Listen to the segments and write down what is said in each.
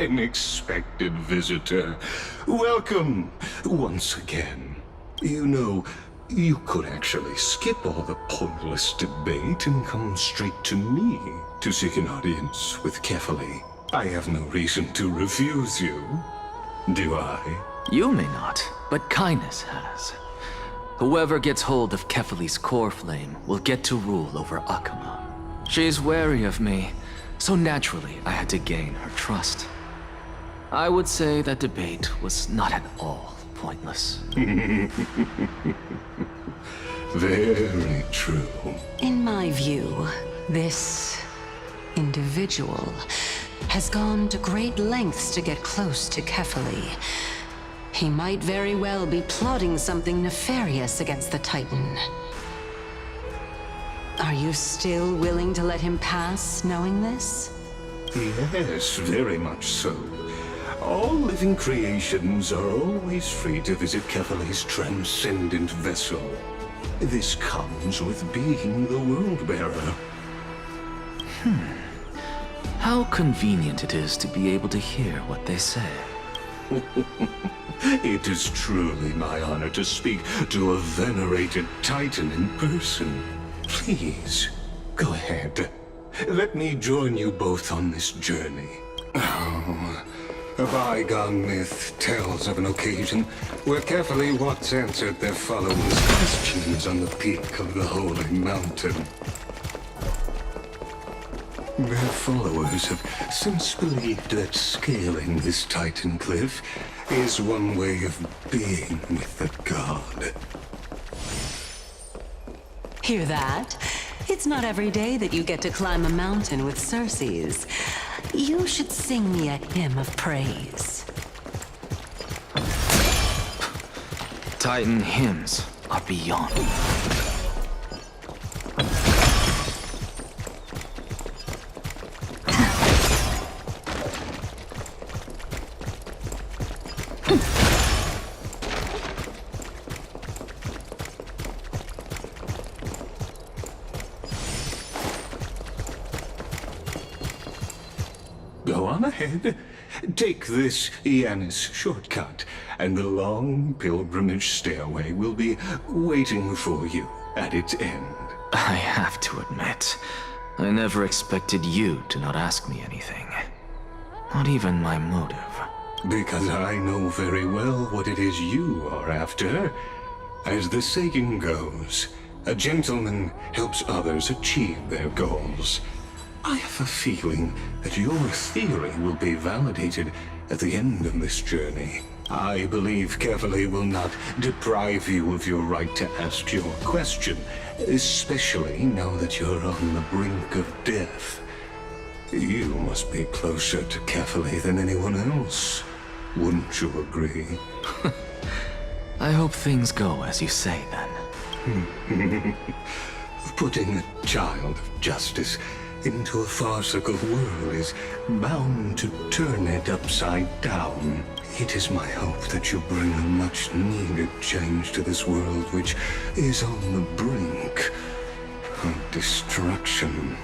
unexpected visitor. Welcome once again. You know, you could actually skip all the pointless debate and come straight to me to seek an audience with Kefali. I have no reason to refuse you, do I? You may not, but kindness has. Whoever gets hold of Kefali's core flame will get to rule over Akama. She's wary of me, so naturally I had to gain her trust. I would say that debate was not at all pointless. Very true. In my view, this individual has gone to great lengths to get close to Kefali. He might very well be plotting something nefarious against the Titan. Are you still willing to let him pass, knowing this? Yes, very much so. All living creations are always free to visit Kefali's transcendent vessel. This comes with being the World-Bearer. How convenient it is to be able to hear what they say. It is truly my honor to speak to a venerated Titan in person. Please, go ahead. Let me join you both on this journey. Oh, a bygone myth tells of an occasion where Kefali once answered their followers' questions on the peak of the Holy Mountain. Their followers have since believed that scaling this Titan cliff is one way of being with the god. Hear that? It's not every day that you get to climb a mountain with Circes. You should sing me a hymn of praise. Titan hymns are beyond. Go on ahead. Take this Yanis shortcut, and the long pilgrimage stairway will be waiting for you at its end. I have to admit, I never expected you to not ask me anything. Not even my motive. Because I know very well what it is you are after. As the saying goes, a gentleman helps others achieve their goals. I have a feeling that your theory will be validated at the end of this journey. I believe Kefali will not deprive you of your right to ask your question, especially now that you're on the brink of death. You must be closer to Kefali than anyone else. Wouldn't you agree? I hope things go as you say, then. Putting a child of justice into a farcical world is bound to turn it upside down. It is my hope that you bring a much-needed change to this world which is on the brink of destruction.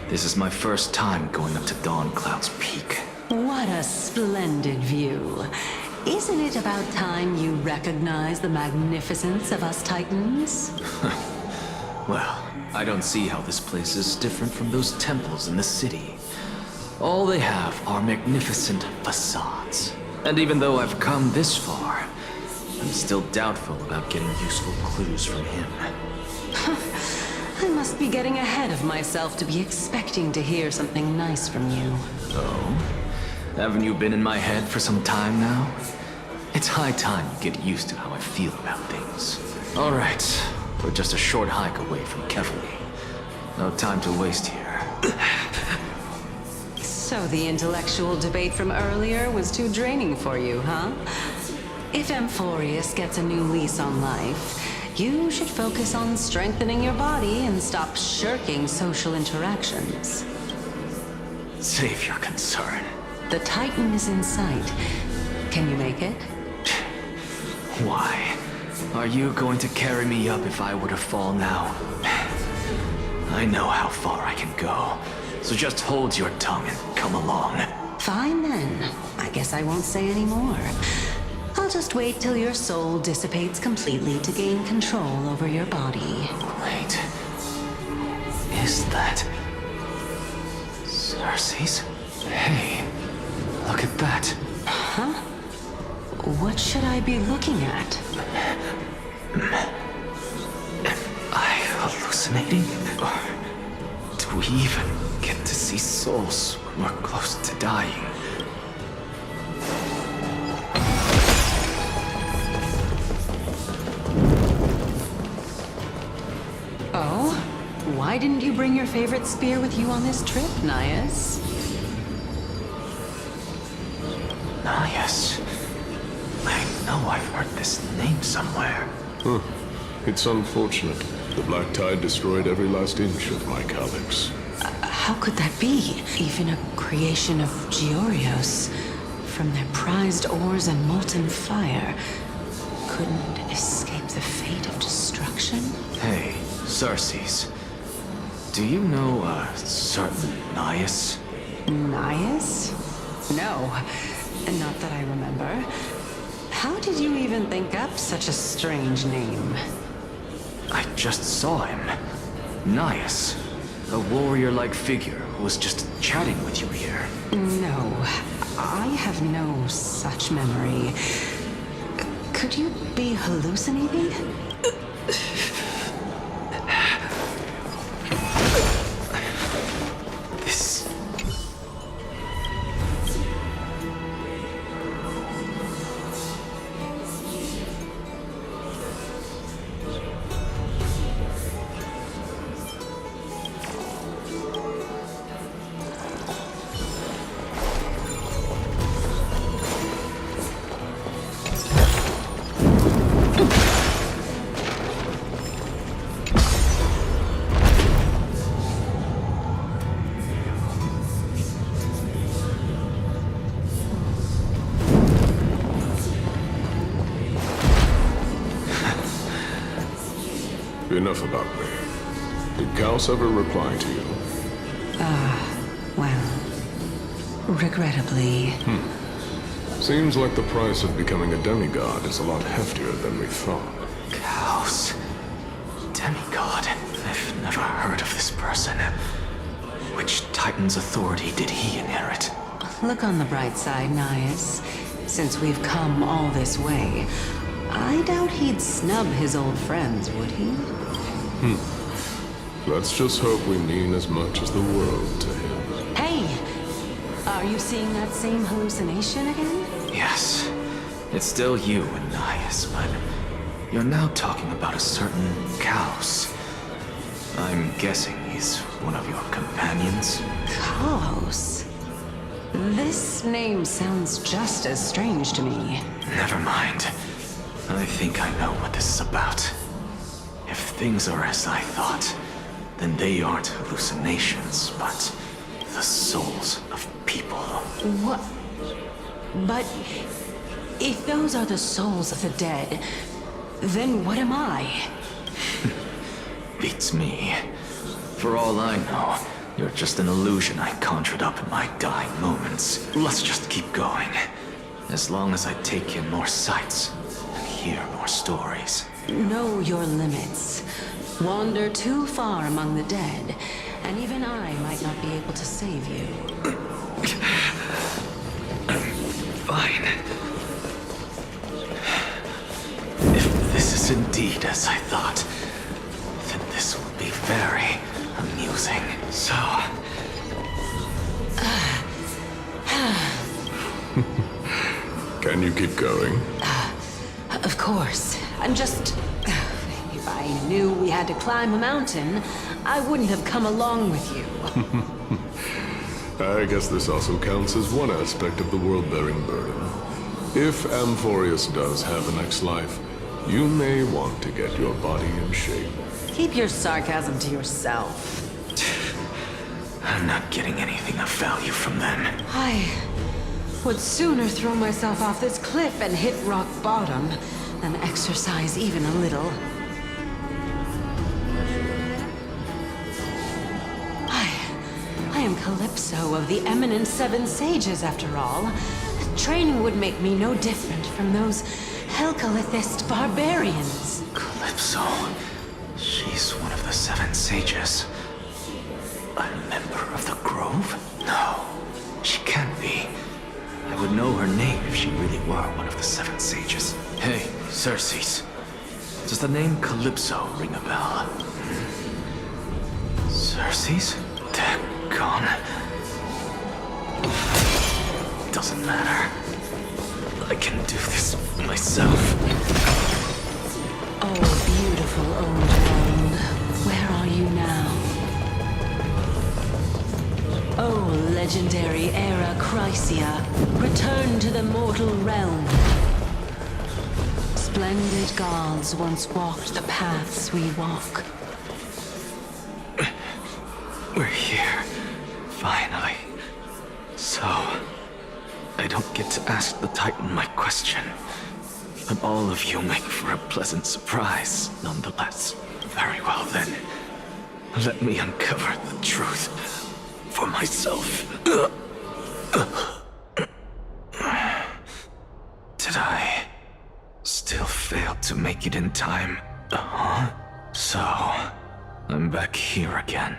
This is my first time going up to Dawn Cloud's peak. What a splendid view. Isn't it about time you recognize the magnificence of us Titans? Well, I don't see how this place is different from those temples in the city. All they have are magnificent facades. And even though I've come this far, I'm still doubtful about getting useful clues from him. I must be getting ahead of myself to be expecting to hear something nice from you. Oh? Haven't you been in my head for some time now? It's high time you get used to how I feel about things. Alright, we're just a short hike away from Kefali. No time to waste here. So the intellectual debate from earlier was too draining for you, huh? If Amphorius gets a new lease on life, you should focus on strengthening your body and stop shirking social interactions. Save your concern. The Titan is in sight. Can you make it? Why? Are you going to carry me up if I were to fall now? I know how far I can go, so just hold your tongue and come along. Fine then. I guess I won't say any more. I'll just wait till your soul dissipates completely to gain control over your body. Wait. Is that... Cersei's? Hey, look at that. Huh? What should I be looking at? Am I hallucinating? Or do we even get to see souls when we're close to dying? Oh? Why didn't you bring your favorite spear with you on this trip, Nias? Nias. I know I've heard this name somewhere. Huh. It's unfortunate. The Black Tide destroyed every last inch of my calyx. How could that be? Even a creation of Georios, from their prized ores and molten fire, couldn't escape the fate of destruction? Hey, Cersei's. Do you know a certain Nias? Nias? No, not that I remember. How did you even think up such a strange name? I just saw him. Nias. A warrior-like figure who was just chatting with you here. No, I have no such memory. Could you be hallucinating? This... Enough about me. Did Kaos ever reply to you? Well, regrettably. Seems like the price of becoming a demigod is a lot heftier than we thought. Chaos. Demigod. I've never heard of this person. Which Titan's authority did he inherit? Look on the bright side, Nias. Since we've come all this way, I doubt he'd snub his old friends, would he? Let's just hope we mean as much as the world to him. Hey! Are you seeing that same hallucination again? Yes. It's still you and Nias, but you're now talking about a certain Chaos. I'm guessing he's one of your companions? Kaos. This name sounds just as strange to me. Never mind. I think I know what this is about. If things are as I thought, then they aren't hallucinations, but the souls of people. What? But if those are the souls of the dead, then what am I? Beats me. For all I know, you're just an illusion I conjured up in my dying moments. Let's just keep going. As long as I take in more sights and hear more stories. Know your limits. Wander too far among the dead, and even I might not be able to save you. Fine. If this is indeed as I thought, then this will be very amusing. So... Can you keep going? Of course. I'm just... If I knew we had to climb a mountain, I wouldn't have come along with you. I guess this also counts as one aspect of the world-bearing burden. If Amphorius does have a next life, you may want to get your body in shape. Keep your sarcasm to yourself. I'm not getting anything of value from them. I would sooner throw myself off this cliff and hit rock bottom than exercise even a little. I am Calypso of the eminent Seven Sages, after all. Training would make me no different from those Helcalithist barbarians. Calypso. She's one of the Seven Sages. A member of the Grove? No, she can't be. I would know her name if she really were one of the Seven Sages. Hey, Cersei's. Does the name Calypso ring a bell? Cersei's? Daggone. Doesn't matter. I can do this myself. Oh, beautiful old realm. Where are you now? Oh, legendary era Chrysia, return to the mortal realm. Splendid gods once walked the paths we walk. We're here. Finally. So, I don't get to ask the Titan my question. But all of you make for a pleasant surprise, nonetheless. Very well then. Let me uncover the truth for myself. Did I still fail to make it in time? So, I'm back here again.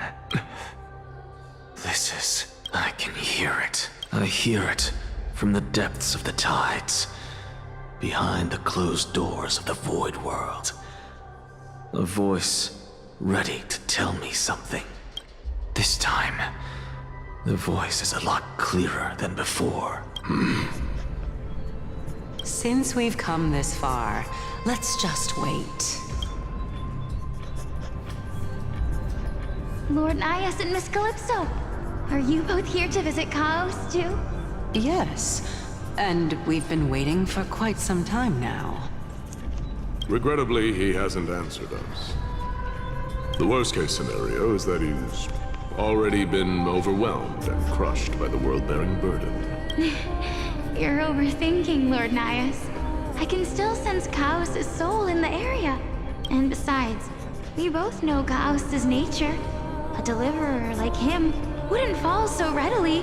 I can hear it. I hear it from the depths of the tides, behind the closed doors of the void world. A voice ready to tell me something. This time, the voice is a lot clearer than before. Since we've come this far, let's just wait. Lord Nias and Miss Calypso, are you both here to visit Chaos too? Yes, and we've been waiting for quite some time now. Regrettably, he hasn't answered us. The worst-case scenario is that he's already been overwhelmed and crushed by the world-bearing burden. You're overthinking, Lord Nias. I can still sense Chaos' soul in the area. And besides, we both know Chaos' nature. A deliverer like him wouldn't fall so readily,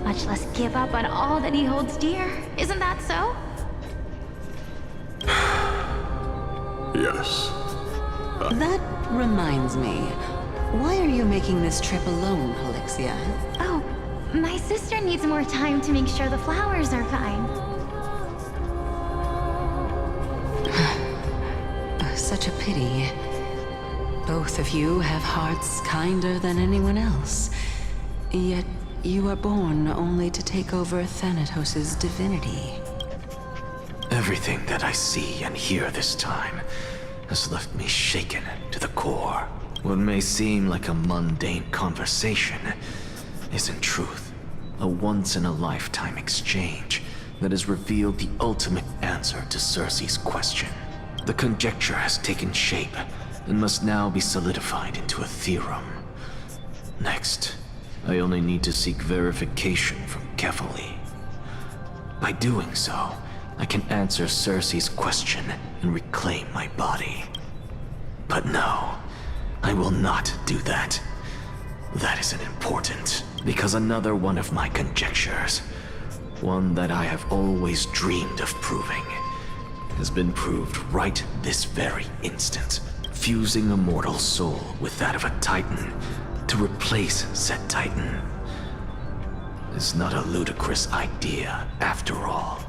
much less give up on all that he holds dear. Isn't that so? Yes. That reminds me. Why are you making this trip alone, Helixia? Oh, my sister needs more time to make sure the flowers are fine. Such a pity. Both of you have hearts kinder than anyone else. Yet you are born only to take over Thanatos' divinity. Everything that I see and hear this time has left me shaken to the core. What may seem like a mundane conversation is in truth a once-in-a-lifetime exchange that has revealed the ultimate answer to Cersei's question. The conjecture has taken shape and must now be solidified into a theorem. Next, I only need to seek verification from Kefali. By doing so, I can answer Cersei's question and reclaim my body. But no, I will not do that. That isn't important, because another one of my conjectures, one that I have always dreamed of proving, has been proved right this very instant. Fusing a mortal soul with that of a Titan to replace said Titan is not a ludicrous idea after all.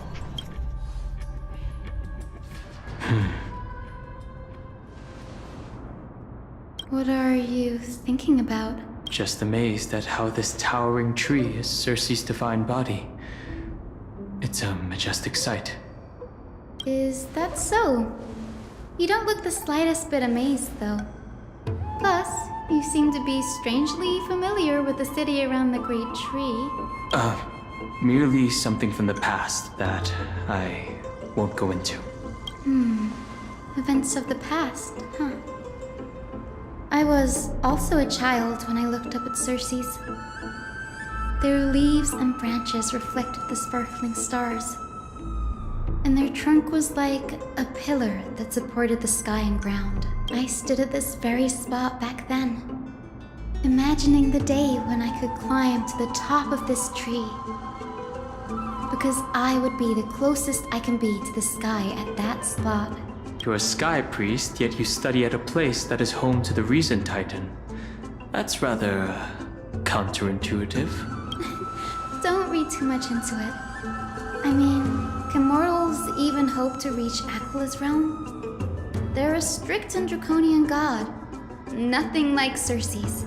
What are you thinking about? Just amazed at how this towering tree is Cersei's divine body. It's a majestic sight. Is that so? You don't look the slightest bit amazed, though. Plus, you seem to be strangely familiar with the city around the great tree. Merely something from the past that I won't go into. Events of the past, huh? I was also a child when I looked up at Circe's. Their leaves and branches reflected the sparkling stars, and their trunk was like a pillar that supported the sky and ground. I stood at this very spot back then, imagining the day when I could climb to the top of this tree, because I would be the closest I can be to the sky at that spot. You're a sky priest, yet you study at a place that is home to the Reason Titan. That's rather counterintuitive. Don't read too much into it. I mean, can mortals even hope to reach Aquila's realm? They're a strict and draconian god. Nothing like Circe's.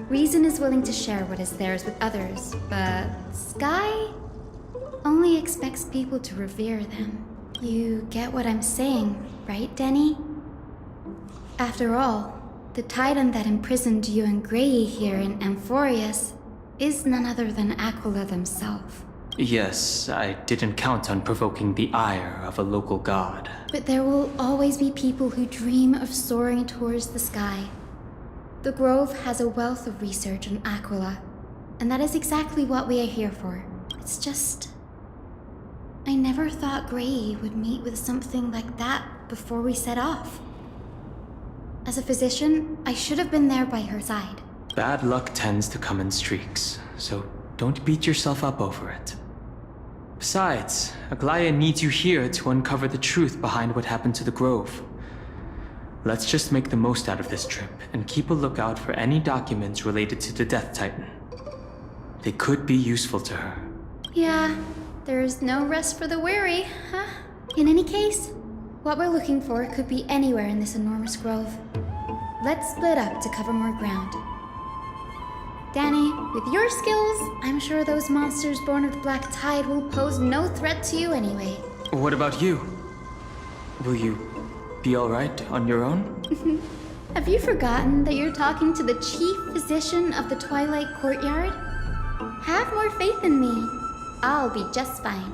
Reason is willing to share what is theirs with others, but Sky only expects people to revere them. You get what I'm saying, right, Denny? After all, the titan that imprisoned you and Grey here in Amphorius is none other than Aquila themselves. Yes, I didn't count on provoking the ire of a local god. But there will always be people who dream of soaring towards the sky. The Grove has a wealth of research on Aquila, and that is exactly what we are here for. It's just, I never thought Grey would meet with something like that before we set off. As a physician, I should have been there by her side. Bad luck tends to come in streaks, so don't beat yourself up over it. Besides, Aglaya needs you here to uncover the truth behind what happened to the Grove. Let's just make the most out of this trip and keep a lookout for any documents related to the Death Titan. They could be useful to her. Yeah, there's no rest for the weary, huh? In any case, what we're looking for could be anywhere in this enormous grove. Let's split up to cover more ground. Danny, with your skills, I'm sure those monsters born of the Black Tide will pose no threat to you anyway. What about you? Will you be alright on your own? Have you forgotten that you're talking to the chief physician of the Twilight Courtyard? Have more faith in me. I'll be just fine.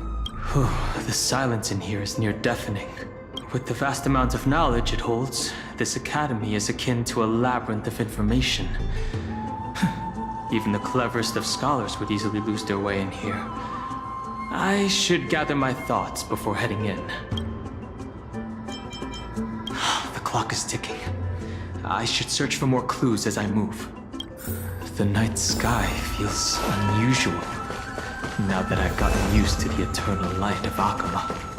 The silence in here is near deafening. With the vast amount of knowledge it holds, this academy is akin to a labyrinth of information. Even the cleverest of scholars would easily lose their way in here. I should gather my thoughts before heading in. The clock is ticking. I should search for more clues as I move. The night sky feels unusual, now that I've gotten used to the eternal light of Akama.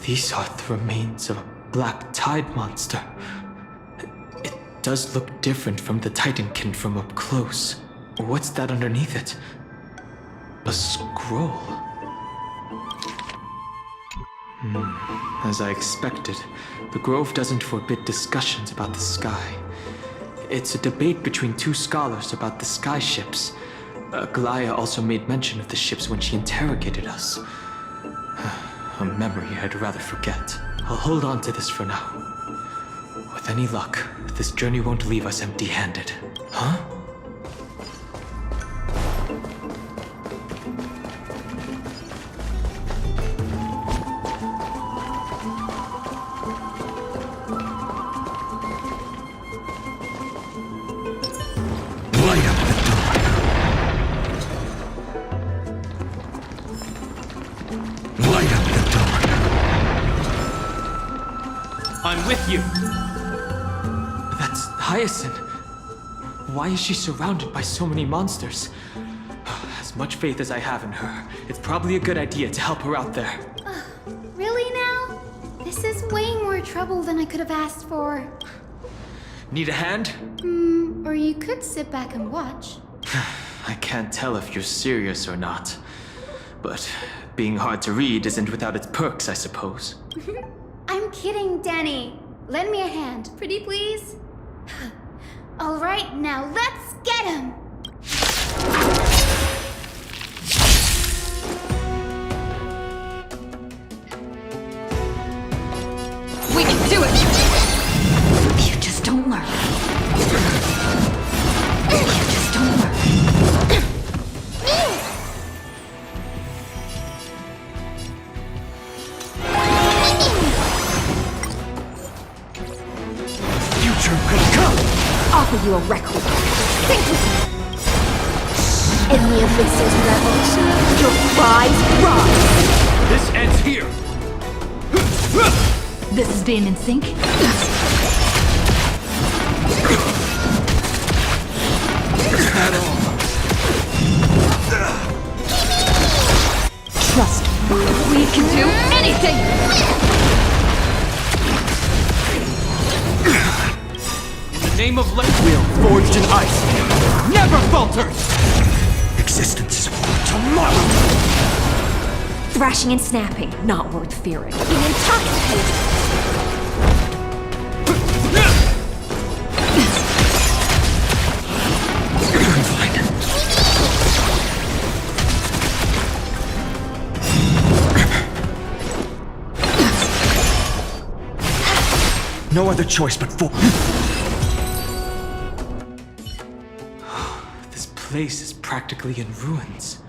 These are the remains of a Black Tide monster. It does look different from the Titankin from up close. What's that underneath it? A scroll. As I expected, the Grove doesn't forbid discussions about the sky. It's a debate between two scholars about the sky ships. Aglaya also made mention of the ships when she interrogated us. A memory I'd rather forget. I'll hold on to this for now. With any luck, this journey won't leave us empty-handed. Huh? Light up the dark. Light up the dark. I'm with you! That's Hyacinth. Why is she surrounded by so many monsters? As much faith as I have in her, it's probably a good idea to help her out there. Really now? This is way more trouble than I could have asked for. Need a hand? Or you could sit back and watch. I can't tell if you're serious or not. But being hard to read isn't without its perks, I suppose. I'm kidding, Danny. Lend me a hand, pretty please. All right, now let's get him! We can do it! You just don't learn. You just don't learn. Future could come! Offer you a record. Think with me. In the abyss's levels, your cries rise. This ends here! This is being in sync. Trust me, we can do anything! In the name of light will forged in ice, never falters! Existence is for tomorrow! Thrashing and snapping, not worth fearing. Being intoxicated. No other choice but for... This place is practically in ruins.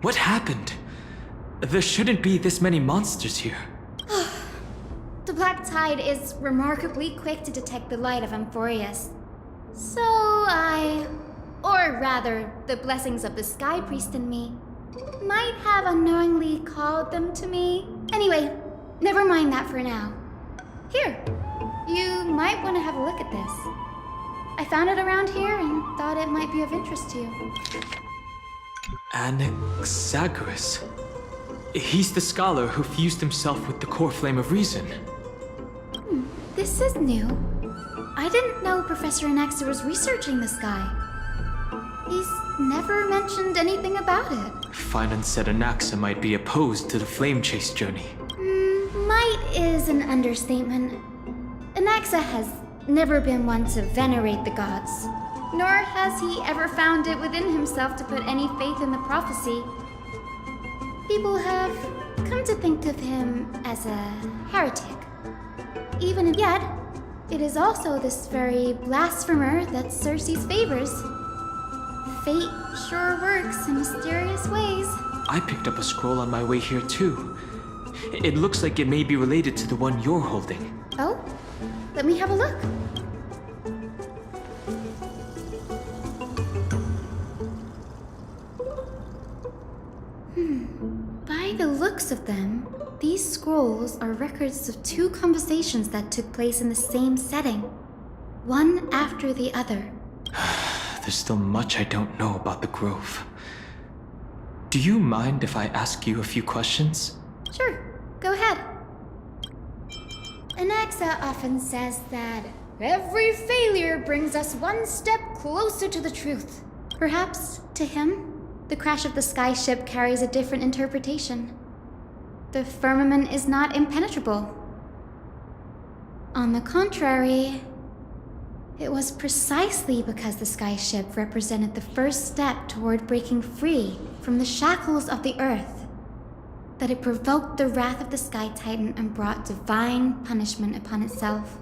What happened? There shouldn't be this many monsters here. The Black Tide is remarkably quick to detect the light of Amphorius. So or rather, the blessings of the Sky Priest in me, might have unknowingly called them to me. Anyway, never mind that for now. Here, you might want to have a look at this. I found it around here and thought it might be of interest to you. Anaxagoras. He's the scholar who fused himself with the core flame of reason. This is new. I didn't know Professor Anaxa was researching the sky. He's never mentioned anything about it. Finan said Anaxa might be opposed to the flame chase journey. Might is an understatement. Anaxa has never been one to venerate the gods, nor has he ever found it within himself to put any faith in the prophecy. People have come to think of him as a heretic. Even yet, it is also this very blasphemer that Circe's favors. Fate sure works in mysterious ways. I picked up a scroll on my way here too. It looks like it may be related to the one you're holding. Oh? Let me have a look. By the looks of them, these scrolls are records of two conversations that took place in the same setting, one after the other. There's still much I don't know about the Grove. Do you mind if I ask you a few questions? Sure, go ahead. Anaxa often says that every failure brings us one step closer to the truth. Perhaps, to him, the crash of the sky ship carries a different interpretation. The firmament is not impenetrable. On the contrary, it was precisely because the sky ship represented the first step toward breaking free from the shackles of the earth that it provoked the wrath of the Sky Titan and brought divine punishment upon itself.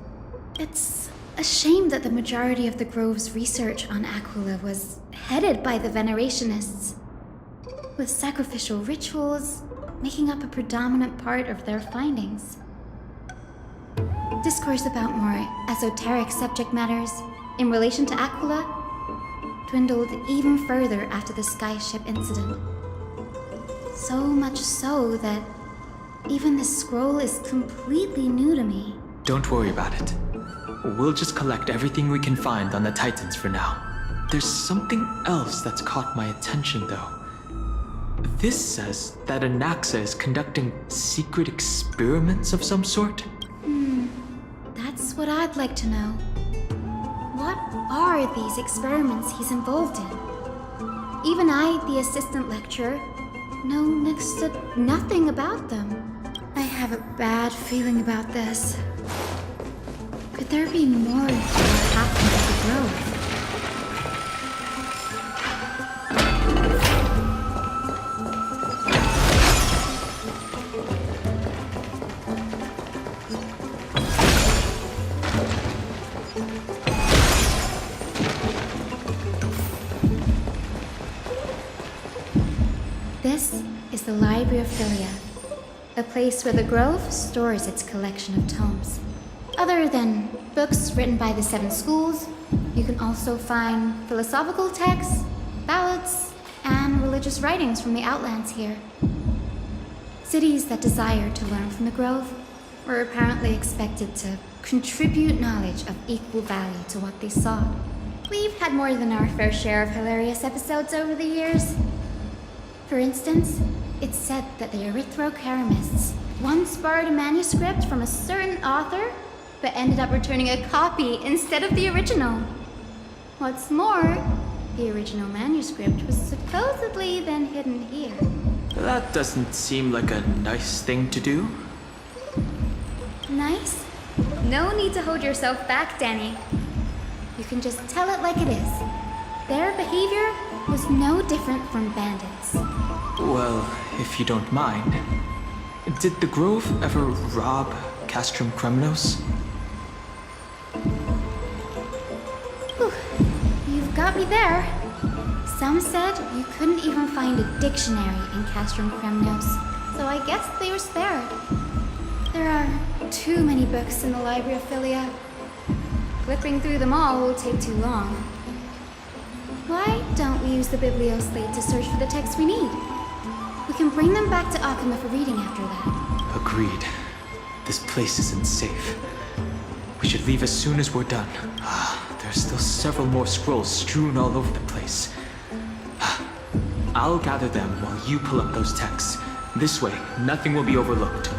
It's a shame that the majority of the Grove's research on Aquila was headed by the Venerationists, with sacrificial rituals making up a predominant part of their findings. Discourse about more esoteric subject matters in relation to Aquila dwindled even further after the skyship incident. So much so that even this scroll is completely new to me. Don't worry about it. We'll just collect everything we can find on the Titans for now. There's something else that's caught my attention, though. This says that Anaxa is conducting secret experiments of some sort. That's what I'd like to know. What are these experiments he's involved in? Even I, the assistant lecturer, know next to nothing about them. I have a bad feeling about this. Could there be more to what happened at the Grove? This is the Library of Philia, a place where the Grove stores its collection of tomes. Other than books written by the 7 schools, you can also find philosophical texts, ballads, and religious writings from the Outlands here. Cities that desire to learn from the Grove were apparently expected to contribute knowledge of equal value to what they sought. We've had more than our fair share of hilarious episodes over the years. For instance, it's said that the Erythrocheramists once borrowed a manuscript from a certain author, but ended up returning a copy instead of the original. What's more, the original manuscript was supposedly then hidden here. That doesn't seem like a nice thing to do. Nice? No need to hold yourself back, Danny. You can just tell it like it is. Their behavior was no different from bandits. Well, if you don't mind, did the Grove ever rob Castrum Kremnos? Whew. You've got me there. Some said you couldn't even find a dictionary in Castrum Kremnos, so I guess they were spared. There are too many books in the Library of Philia. Flipping through them all will take too long. Why don't we use the Biblioslate to search for the texts we need? We can bring them back to Akuma for reading after that. Agreed. This place isn't safe. We should leave as soon as we're done. There's still several more scrolls strewn all over the place. I'll gather them while you pull up those texts. This way, nothing will be overlooked.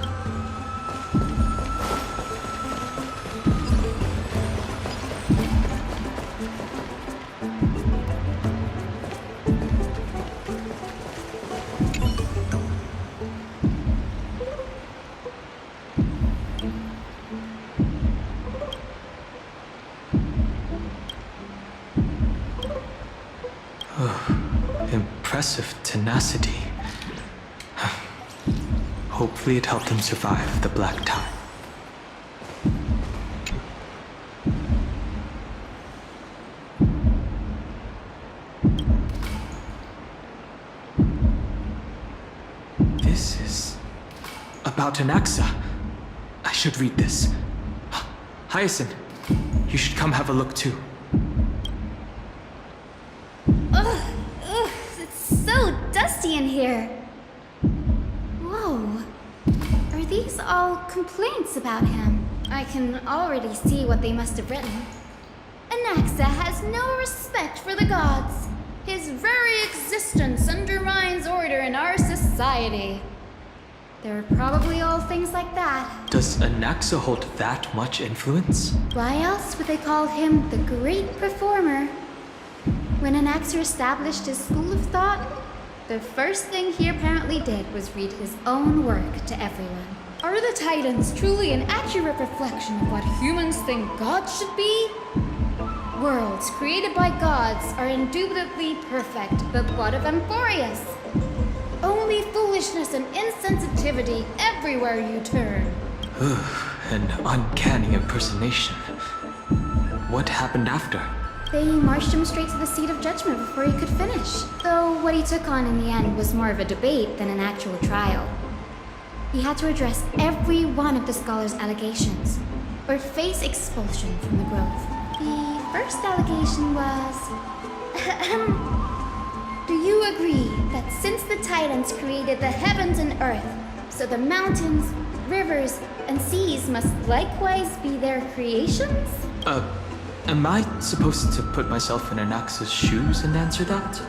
Impressive tenacity. Hopefully it helped him survive the black time. This is about Anaxa. I should read this. Hyacinth, you should come have a look too. In here. Whoa. Are these all complaints about him? I can already see what they must have written. Anaxa has no respect for the gods. His very existence undermines order in our society. They're probably all things like that. Does Anaxa hold that much influence? Why else would they call him the great performer? When Anaxa established his school of thought, the first thing he apparently did was read his own work to everyone. Are the Titans truly an accurate reflection of what humans think gods should be? Worlds created by gods are indubitably perfect, but what of Amphorius? Only foolishness and insensitivity everywhere you turn. An uncanny impersonation. What happened after? They marched him straight to the seat of judgment before he could finish. Though what he took on in the end was more of a debate than an actual trial. He had to address every one of the scholars' allegations, or face expulsion from the Grove. The first allegation was... Do you agree that since the Titans created the heavens and earth, so the mountains, rivers, and seas must likewise be their creations? Am I supposed to put myself in Anaxa's shoes and answer that?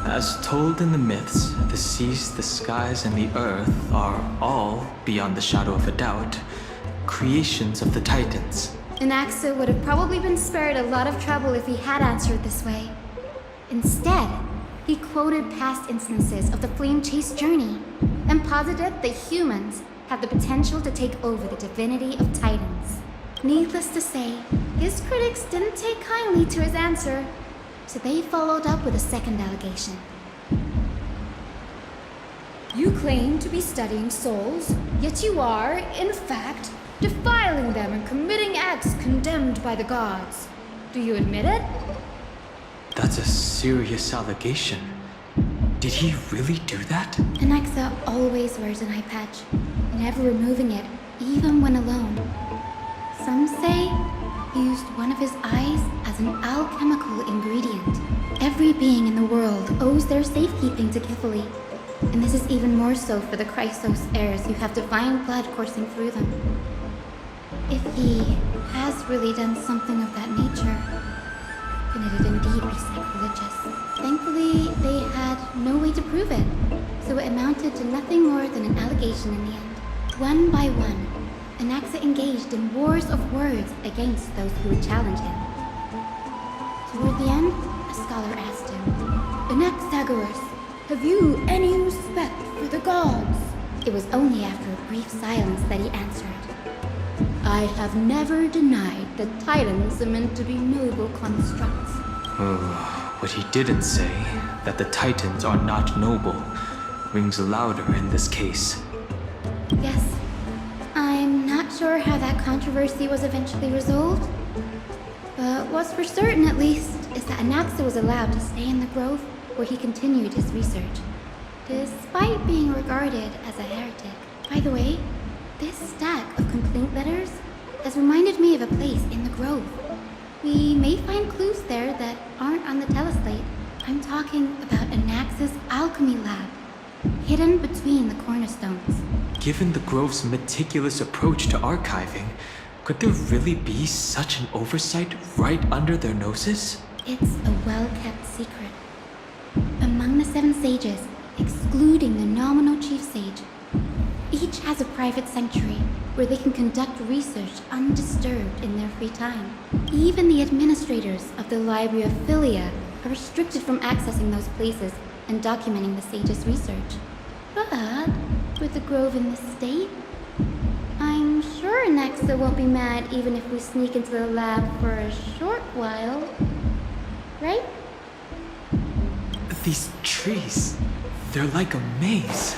As told in the myths, the seas, the skies, and the earth are all, beyond the shadow of a doubt, creations of the Titans. Anaxa would have probably been spared a lot of trouble if he had answered this way. Instead, he quoted past instances of the Flame Chase journey and posited that humans have the potential to take over the divinity of Titans. Needless to say, his critics didn't take kindly to his answer, so they followed up with a second allegation. You claim to be studying souls, yet you are, in fact, defiling them and committing acts condemned by the gods. Do you admit it? That's a serious allegation. Did he really do that? Anaxa always wears an eye patch, never removing it, even when alone. Some say he used one of his eyes as an alchemical ingredient. Every being in the world owes their safekeeping to Kifili, and this is even more so for the Chrysos heirs who have divine blood coursing through them. If he has really done something of that nature, then it'd indeed be sacrilegious. Thankfully, they had no way to prove it, so it amounted to nothing more than an allegation in the end. One by one, Anaxa engaged in wars of words against those who would challenge him. Toward the end, a scholar asked him, Anaxagoras, have you any respect for the gods? It was only after a brief silence that he answered, I have never denied that Titans are meant to be noble constructs. What he didn't say, that the Titans are not noble, rings louder in this case. Yes. I'm not sure how that controversy was eventually resolved. But what's for certain, at least, is that Anaxa was allowed to stay in the grove where he continued his research, despite being regarded as a heretic. By the way, this stack of complaint letters has reminded me of a place in the grove. We may find clues there that aren't on the teleslate. I'm talking about Anaxa's alchemy lab, hidden between the cornerstones. Given the Grove's meticulous approach to archiving, could there really be such an oversight right under their noses? It's a well-kept secret. Among the 7 sages, excluding the nominal chief sage, each has a private sanctuary where they can conduct research undisturbed in their free time. Even the administrators of the Library of Philia are restricted from accessing those places and documenting the sage's research. But with the grove in this state, I'm sure Anaxa won't be mad even if we sneak into the lab for a short while. Right? These trees, they're like a maze.